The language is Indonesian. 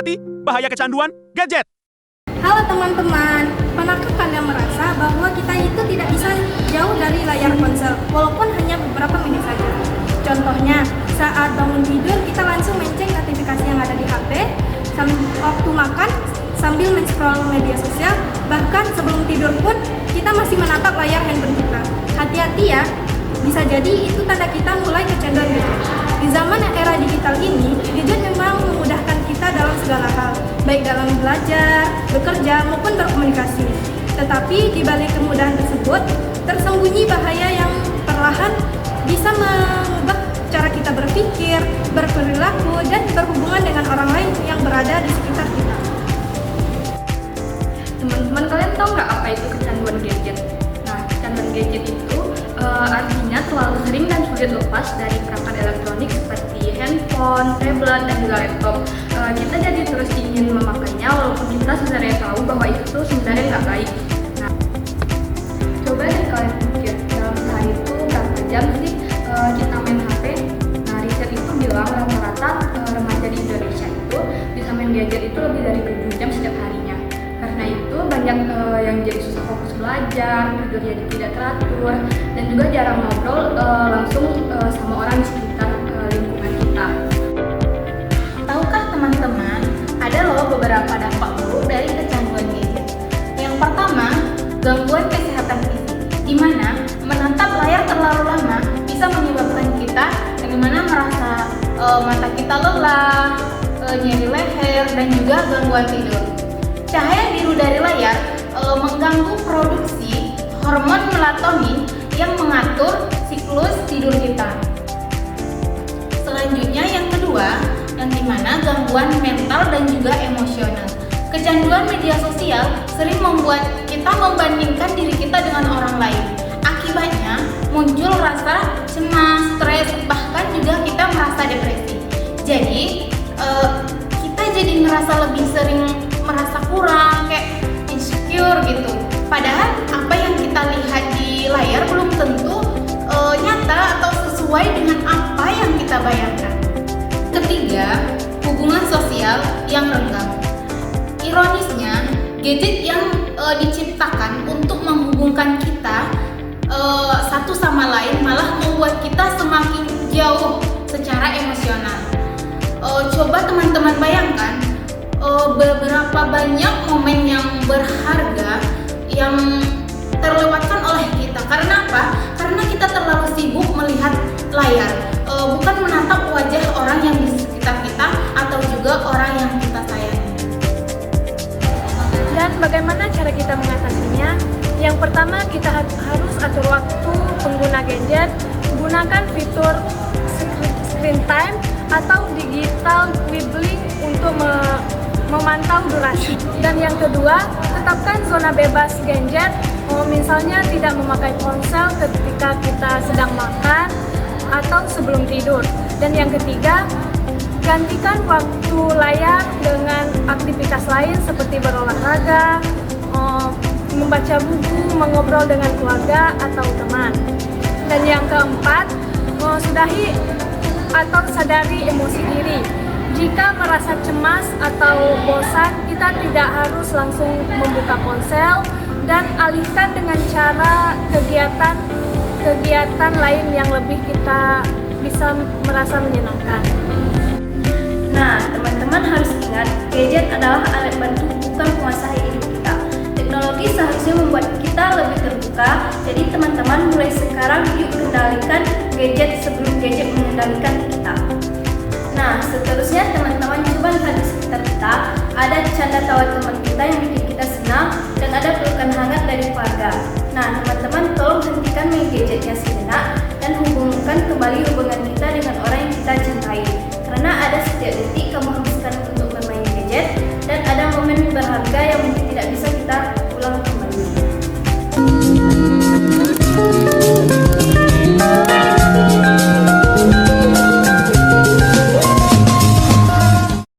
hati-hati bahaya kecanduan gadget. Halo teman-teman, pernahkah kalian merasa bahwa kita itu tidak bisa jauh dari layar ponsel, walaupun hanya beberapa menit saja? Contohnya, saat bangun tidur kita langsung mencek notifikasi yang ada di HP, waktu makan sambil men-scroll media sosial, bahkan sebelum tidur pun kita masih menatap layar handphone kita. Hati-hati ya, bisa jadi itu tanda kita mulai kecanduan gadget. Di zaman era digital ini, gadget memang memudahkan kita dalam segala hal, baik dalam belajar, bekerja, maupun berkomunikasi. Tetapi di balik kemudahan tersebut, tersembunyi bahaya yang perlahan bisa mengubah cara kita berpikir, berperilaku, dan berhubungan dengan orang lain yang berada di sekitar kita. Teman-teman, kalian tahu nggak apa itu kecanduan gadget? Nah, kecanduan gadget itu artinya terlalu sering dan sulit lepas dari perangkat elektronik seperti handphone, tablet, dan juga laptop. Kita jadi terus ingin memakainya walaupun kita sebenarnya tahu bahwa itu sebenarnya nggak baik. Nah, coba deh kalian pikir, dalam sehari itu berapa jam sih kita main HP? Nah, riset itu bilang rata-rata remaja di Indonesia itu bisa main gadget itu lebih dari 7 jam setiap harinya. Karena itu banyak yang jadi susah fokus belajar, tidur jadi tidak teratur, dan juga jarang ngobrol langsung sama orang di sekitar lingkungan kita. Tahukah teman-teman, ada loh beberapa dampak buruk dari kecanduan gadget. Yang pertama, gangguan kesehatan fisik, di mana menatap layar terlalu lama bisa menyebabkan kita yang dimana merasa mata kita lelah, nyeri leher, dan juga gangguan tidur. Cahaya biru dari layar mengganggu produksi hormon melatonin yang mengatur siklus tidur kita. Selanjutnya yang kedua, yang dimana gangguan mental dan juga emosional. Kecanduan media sosial sering membuat kita membandingkan diri kita dengan orang lain. Akibatnya muncul rasa cemas, stres, bahkan juga kita merasa depresi. Jadi kita jadi merasa lebih sering merasa kurang, kayak insecure gitu. Padahal apa yang kita lihat di layar belum tentu nyata atau sesuai dengan apa yang kita bayangkan. Ketiga, hubungan sosial yang renggang. Ironisnya, gadget yang diciptakan untuk menghubungkan kita satu sama lain malah membuat kita semakin jauh secara emosional. Coba teman-teman bayangkan, beberapa banyak momen yang berharga yang terlewatkan oleh kita. Karena apa? Karena kita terlalu sibuk melihat layar, bukan menatap wajah orang yang di sekitar kita atau juga orang yang kita sayangi. Dan bagaimana cara kita mengatasinya? Yang pertama, kita harus atur waktu pengguna gadget, gunakan fitur screen time atau digital labeling untuk memantau durasi. Dan yang kedua, tetapkan zona bebas gadget, misalnya tidak memakai ponsel ketika kita sedang makan atau sebelum tidur. Dan yang ketiga, gantikan waktu layar dengan aktivitas lain seperti berolahraga, membaca buku, mengobrol dengan keluarga atau teman. Dan yang keempat, sudahi atau sadari emosi diri. Jika merasa cemas atau bosan, kita tidak harus langsung membuka ponsel dan alihkan dengan cara kegiatan lain yang lebih kita bisa merasa menyenangkan. Nah, teman-teman harus ingat, gadget adalah alat bantu, bukan penguasai hidup kita. Teknologi seharusnya membuat kita lebih terbuka, jadi teman-teman mulai sekarang yuk kendalikan gadget sebelum gadget mengendalikan kita. Nah, seterusnya teman-teman coba lihat di sekitar kita, ada canda tawa teman